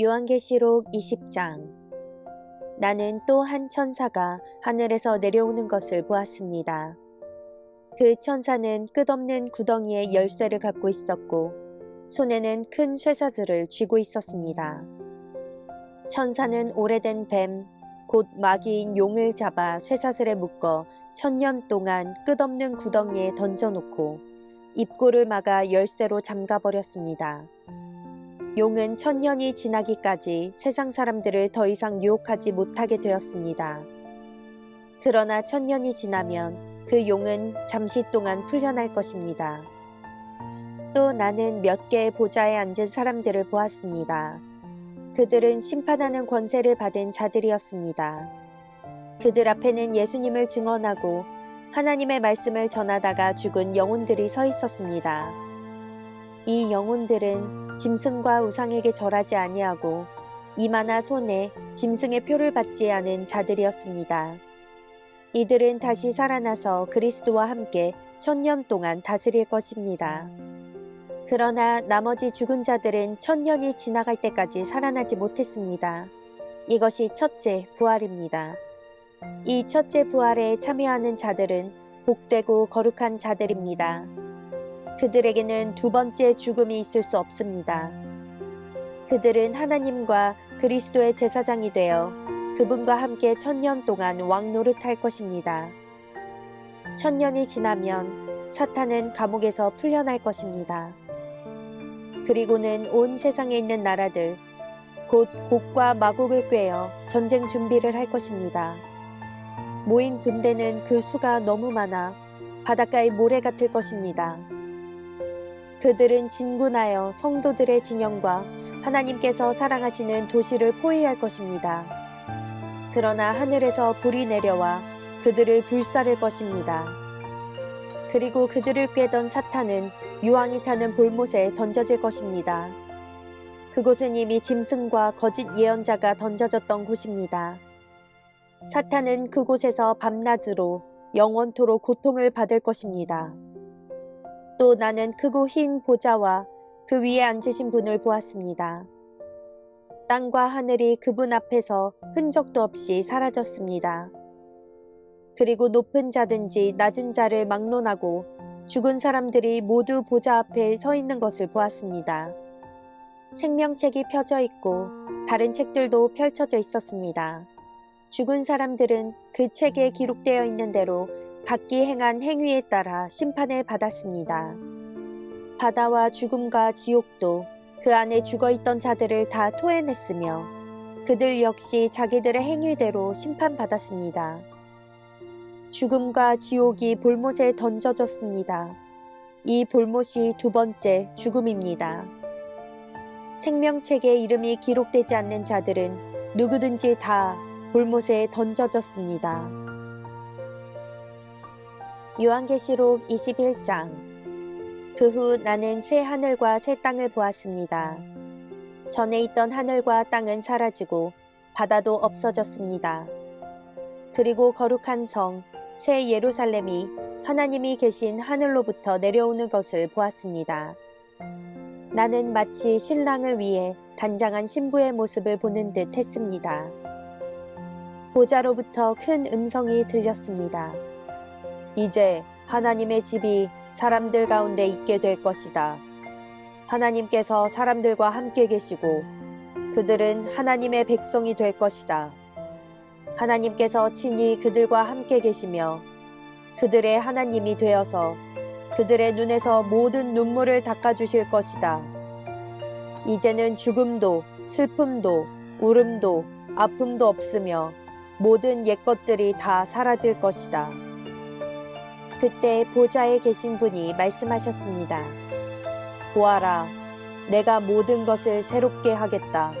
요한계시록 20장. 나는 또 한 천사가 하늘에서 내려오는 것을 보았습니다. 그 천사는 끝없는 구덩이에 열쇠를 갖고 있었고 손에는 큰 쇠사슬을 쥐고 있었습니다. 천사는 오래된 뱀, 곧 마귀인 용을 잡아 쇠사슬에 묶어 1000년 동안 끝없는 구덩이에 던져놓고 입구를 막아 열쇠로 잠가버렸습니다. 용은 1000년이 지나기까지 세상 사람들을 더 이상 유혹하지 못하게 되었습니다. 그러나 1000년이 지나면 그 용은 잠시 동안 풀려날 것입니다. 또 나는 몇 개의 보좌에 앉은 사람들을 보았습니다. 그들은 심판하는 권세를 받은 자들이었습니다. 그들 앞에는 예수님을 증언하고 하나님의 말씀을 전하다가 죽은 영혼들이 서 있었습니다. 이 영혼들은 짐승과 우상에게 절하지 아니하고 이마나 손에 짐승의 표를 받지 않은 자들이었습니다. 이들은 다시 살아나서 그리스도와 함께 1000년 동안 다스릴 것입니다. 그러나 나머지 죽은 자들은 1000년이 지나갈 때까지 살아나지 못했습니다. 이것이 첫째 부활입니다. 이 첫째 부활에 참여하는 자들은 복되고 거룩한 자들입니다. 그들에게는 두 번째 죽음이 있을 수 없습니다. 그들은 하나님과 그리스도의 제사장이 되어 그분과 함께 1000년 동안 왕 노릇할 것입니다. 1000년이 지나면 사탄은 감옥에서 풀려날 것입니다. 그리고는 온 세상에 있는 나라들, 곧 곡과 마곡을 꿰어 전쟁 준비를 할 것입니다. 모인 군대는 그 수가 너무 많아 바닷가의 모래 같을 것입니다. 그들은 진군하여 성도들의 진영과 하나님께서 사랑하시는 도시를 포위할 것입니다. 그러나 하늘에서 불이 내려와 그들을 불사를 것입니다. 그리고 그들을 꿰던 사탄은 유황이 타는 볼못에 던져질 것입니다. 그곳은 이미 짐승과 거짓 예언자가 던져졌던 곳입니다. 사탄은 그곳에서 밤낮으로 영원토록 고통을 받을 것입니다. 또 나는 크고 흰 보좌와 그 위에 앉으신 분을 보았습니다. 땅과 하늘이 그분 앞에서 흔적도 없이 사라졌습니다. 그리고 높은 자든지 낮은 자를 막론하고 죽은 사람들이 모두 보좌 앞에 서 있는 것을 보았습니다. 생명책이 펴져 있고 다른 책들도 펼쳐져 있었습니다. 죽은 사람들은 그 책에 기록되어 있는 대로 각기 행한 행위에 따라 심판을 받았습니다. 바다와 죽음과 지옥도 그 안에 죽어있던 자들을 다 토해냈으며 그들 역시 자기들의 행위대로 심판받았습니다. 죽음과 지옥이 볼못에 던져졌습니다. 이 볼못이 두 번째 죽음입니다. 생명책에 이름이 기록되지 않는 자들은 누구든지 다 볼못에 던져졌습니다. 요한계시록 21장. 그 후 나는 새 하늘과 새 땅을 보았습니다. 전에 있던 하늘과 땅은 사라지고 바다도 없어졌습니다. 그리고 거룩한 성, 새 예루살렘이 하나님이 계신 하늘로부터 내려오는 것을 보았습니다. 나는 마치 신랑을 위해 단장한 신부의 모습을 보는 듯 했습니다. 보좌로부터 큰 음성이 들렸습니다. 이제 하나님의 집이 사람들 가운데 있게 될 것이다. 하나님께서 사람들과 함께 계시고 그들은 하나님의 백성이 될 것이다. 하나님께서 친히 그들과 함께 계시며 그들의 하나님이 되어서 그들의 눈에서 모든 눈물을 닦아주실 것이다. 이제는 죽음도 슬픔도 울음도 아픔도 없으며 모든 옛것들이 다 사라질 것이다. 그때 보좌에 계신 분이 말씀하셨습니다. 보아라, 내가 모든 것을 새롭게 하겠다.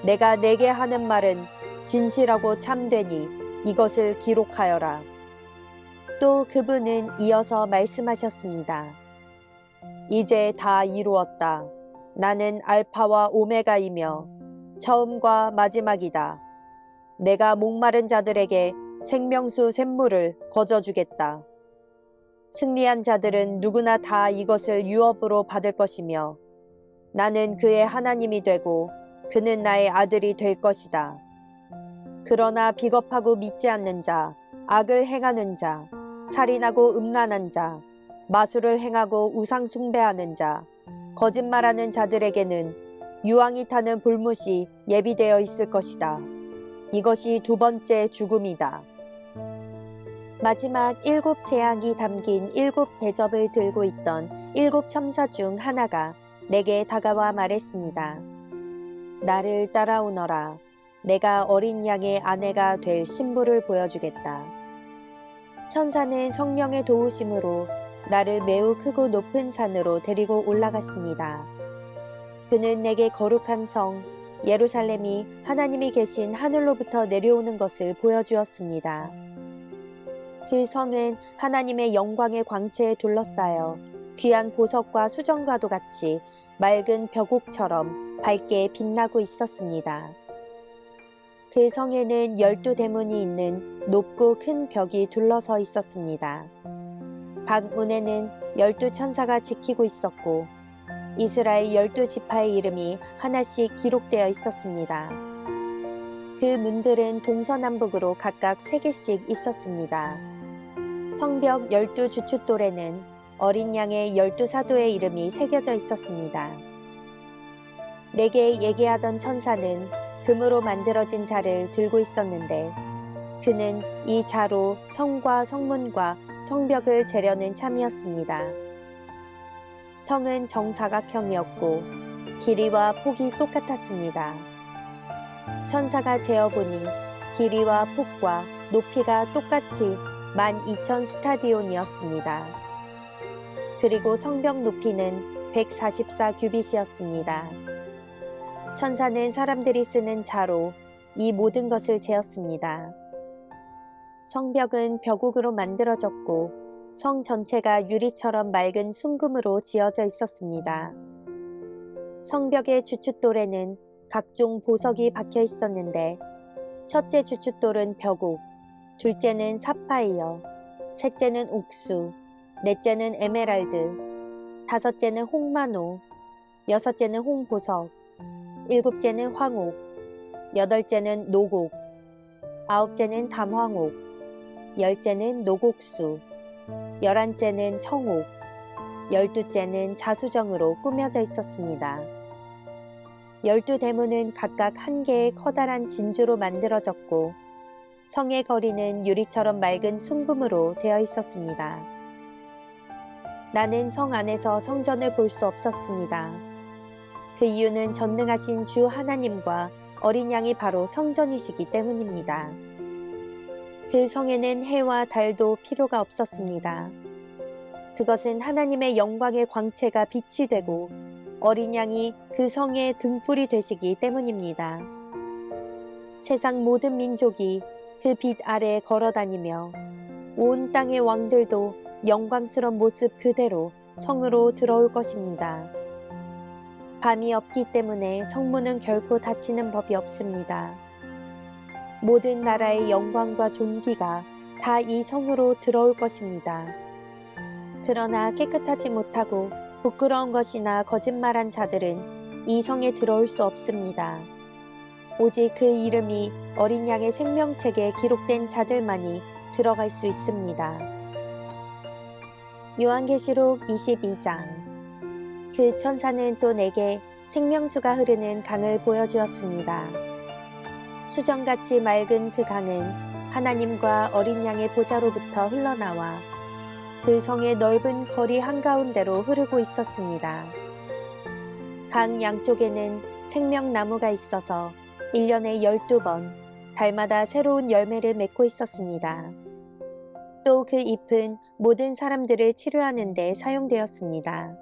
내가 내게 하는 말은 진실하고 참되니 이것을 기록하여라. 또 그분은 이어서 말씀하셨습니다. 이제 다 이루었다. 나는 알파와 오메가이며 처음과 마지막이다. 내가 목마른 자들에게 생명수 샘물을 거저주겠다. 승리한 자들은 누구나 다 이것을 유업으로 받을 것이며 나는 그의 하나님이 되고 그는 나의 아들이 될 것이다. 그러나 비겁하고 믿지 않는 자, 악을 행하는 자, 살인하고 음란한 자, 마술을 행하고 우상 숭배하는 자, 거짓말하는 자들에게는 유황이 타는 불못이 예비되어 있을 것이다. 이것이 두 번째 죽음이다. 마지막 7 재앙이 담긴 7 대접을 들고 있던 7 천사 중 하나가 내게 다가와 말했습니다. 나를 따라오너라. 내가 어린 양의 아내가 될 신부를 보여주겠다. 천사는 성령의 도우심으로 나를 매우 크고 높은 산으로 데리고 올라갔습니다. 그는 내게 거룩한 성, 예루살렘이 하나님이 계신 하늘로부터 내려오는 것을 보여주었습니다. 그 성은 하나님의 영광의 광채에 둘러싸여 귀한 보석과 수정과도 같이 맑은 벽옥처럼 밝게 빛나고 있었습니다. 그 성에는 12 대문이 있는 높고 큰 벽이 둘러서 있었습니다. 각 문에는 12 천사가 지키고 있었고 이스라엘 12지파의 이름이 하나씩 기록되어 있었습니다. 그 문들은 동서남북으로 각각 3개씩 있었습니다. 성벽 12 주춧돌에는 어린 양의 12 사도의 이름이 새겨져 있었습니다. 내게 얘기하던 천사는 금으로 만들어진 자를 들고 있었는데 그는 이 자로 성과 성문과 성벽을 재려는 참이었습니다. 성은 정사각형이었고 길이와 폭이 똑같았습니다. 천사가 재어보니 길이와 폭과 높이가 똑같이 12,000 스타디온이었습니다. 그리고 성벽 높이는 144 규빗이었습니다. 천사는 사람들이 쓰는 자로 이 모든 것을 재었습니다. 성벽은 벽옥으로 만들어졌고 성 전체가 유리처럼 맑은 순금으로 지어져 있었습니다. 성벽의 주춧돌에는 각종 보석이 박혀 있었는데 첫째 주춧돌은 벽옥, 둘째는 사파이어, 셋째는 옥수, 넷째는 에메랄드, 다섯째는 홍마노, 여섯째는 홍보석, 일곱째는 황옥, 여덟째는 노곡, 아홉째는 담황옥, 열째는 노곡수, 11째는 청옥, 12째는 자수정으로 꾸며져 있었습니다. 12 대문은 각각 한 개의 커다란 진주로 만들어졌고 성의 거리는 유리처럼 맑은 순금으로 되어 있었습니다. 나는 성 안에서 성전을 볼 수 없었습니다. 그 이유는 전능하신 주 하나님과 어린 양이 바로 성전이시기 때문입니다. 그 성에는 해와 달도 필요가 없었습니다. 그것은 하나님의 영광의 광채가 빛이 되고 어린 양이 그 성의 등불이 되시기 때문입니다. 세상 모든 민족이 그 빛 아래에 걸어다니며 온 땅의 왕들도 영광스러운 모습 그대로 성으로 들어올 것입니다. 밤이 없기 때문에 성문은 결코 닫히는 법이 없습니다. 모든 나라의 영광과 존귀가 다 이 성으로 들어올 것입니다. 그러나 깨끗하지 못하고 부끄러운 것이나 거짓말한 자들은 이 성에 들어올 수 없습니다. 오직 그 이름이 어린 양의 생명책에 기록된 자들만이 들어갈 수 있습니다. 요한계시록 22장. 그 천사는 또 내게 생명수가 흐르는 강을 보여주었습니다. 수정같이 맑은 그 강은 하나님과 어린 양의 보좌로부터 흘러나와 그 성의 넓은 거리 한가운데로 흐르고 있었습니다. 강 양쪽에는 생명나무가 있어서 1년에 12번 달마다 새로운 열매를 맺고 있었습니다. 또 그 잎은 모든 사람들을 치료하는 데 사용되었습니다.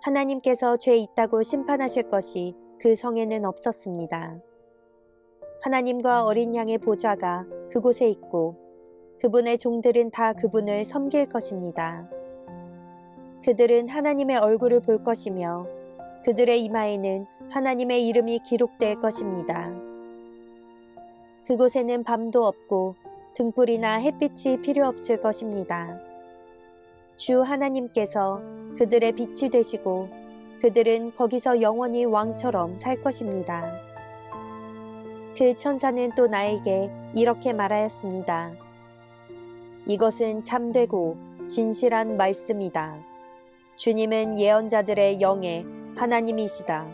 하나님께서 죄 있다고 심판하실 것이 그 성에는 없었습니다. 하나님과 어린 양의 보좌가 그곳에 있고 그분의 종들은 다 그분을 섬길 것입니다. 그들은 하나님의 얼굴을 볼 것이며 그들의 이마에는 하나님의 이름이 기록될 것입니다. 그곳에는 밤도 없고 등불이나 햇빛이 필요 없을 것입니다. 주 하나님께서 그들의 빛이 되시고 그들은 거기서 영원히 왕처럼 살 것입니다. 그 천사는 또 나에게 이렇게 말하였습니다. 이것은 참되고 진실한 말씀이다. 주님은 예언자들의 영의 하나님이시다.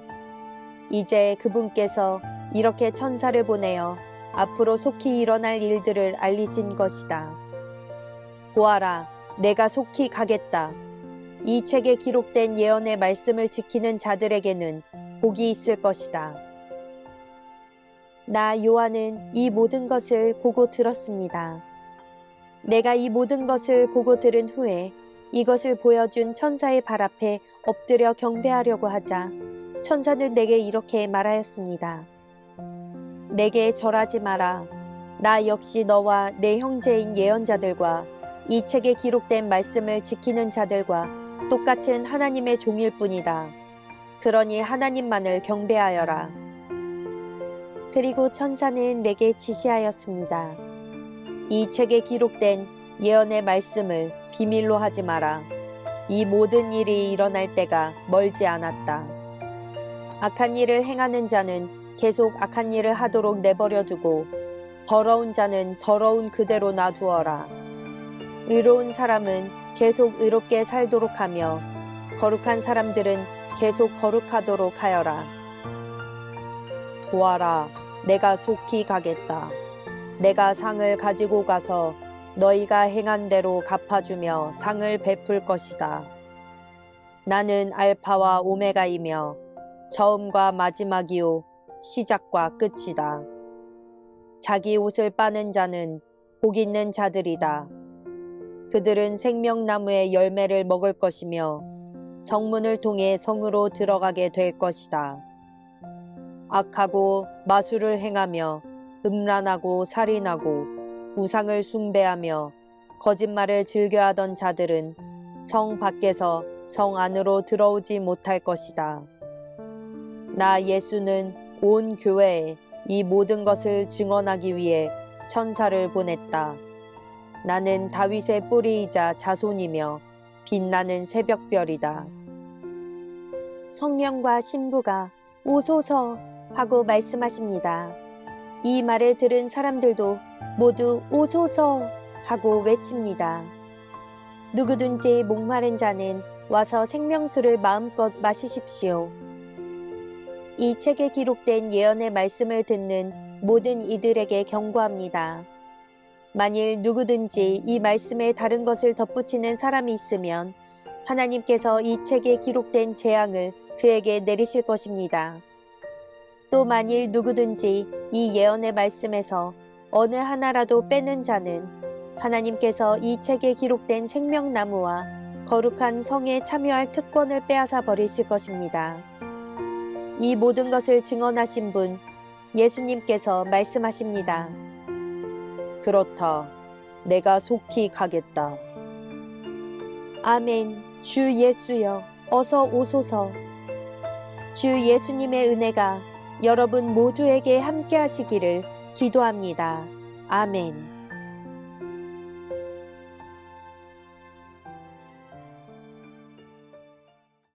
이제 그분께서 이렇게 천사를 보내어 앞으로 속히 일어날 일들을 알리신 것이다. 보아라, 내가 속히 가겠다. 이 책에 기록된 예언의 말씀을 지키는 자들에게는 복이 있을 것이다. 나 요한은 이 모든 것을 보고 들었습니다. 내가 이 모든 것을 보고 들은 후에 이것을 보여준 천사의 발 앞에 엎드려 경배하려고 하자 천사는 내게 이렇게 말하였습니다. 내게 절하지 마라. 나 역시 너와 내 형제인 예언자들과 이 책에 기록된 말씀을 지키는 자들과 똑같은 하나님의 종일 뿐이다. 그러니 하나님만을 경배하여라. 그리고 천사는 내게 지시하였습니다. 이 책에 기록된 예언의 말씀을 비밀로 하지 마라. 이 모든 일이 일어날 때가 멀지 않았다. 악한 일을 행하는 자는 계속 악한 일을 하도록 내버려두고 더러운 자는 더러운 그대로 놔두어라. 의로운 사람은 계속 의롭게 살도록 하며 거룩한 사람들은 계속 거룩하도록 하여라. 보아라, 내가 속히 가겠다. 내가 상을 가지고 가서 너희가 행한 대로 갚아주며 상을 베풀 것이다. 나는 알파와 오메가이며 처음과 마지막이요 시작과 끝이다. 자기 옷을 빠는 자는 복 있는 자들이다. 그들은 생명나무의 열매를 먹을 것이며 성문을 통해 성으로 들어가게 될 것이다. 악하고 마술을 행하며 음란하고 살인하고 우상을 숭배하며 거짓말을 즐겨하던 자들은 성 밖에서 성 안으로 들어오지 못할 것이다. 나 예수는 온 교회에 이 모든 것을 증언하기 위해 천사를 보냈다. 나는 다윗의 뿌리이자 자손이며 빛나는 새벽별이다. 성령과 신부가 오소서 하고 말씀하십니다. 이 말을 들은 사람들도 모두 오소서 하고 외칩니다. 누구든지 목마른 자는 와서 생명수를 마음껏 마시십시오. 이 책에 기록된 예언의 말씀을 듣는 모든 이들에게 경고합니다. 만일 누구든지 이 말씀에 다른 것을 덧붙이는 사람이 있으면 하나님께서 이 책에 기록된 재앙을 그에게 내리실 것입니다. 또 만일 누구든지 이 예언의 말씀에서 어느 하나라도 빼는 자는 하나님께서 이 책에 기록된 생명나무와 거룩한 성에 참여할 특권을 빼앗아 버리실 것입니다. 이 모든 것을 증언하신 분 예수님께서 말씀하십니다. 그렇다. 내가 속히 가겠다. 아멘. 주 예수여, 어서 오소서. 주 예수님의 은혜가 여러분 모두에게 함께 하시기를 기도합니다. 아멘.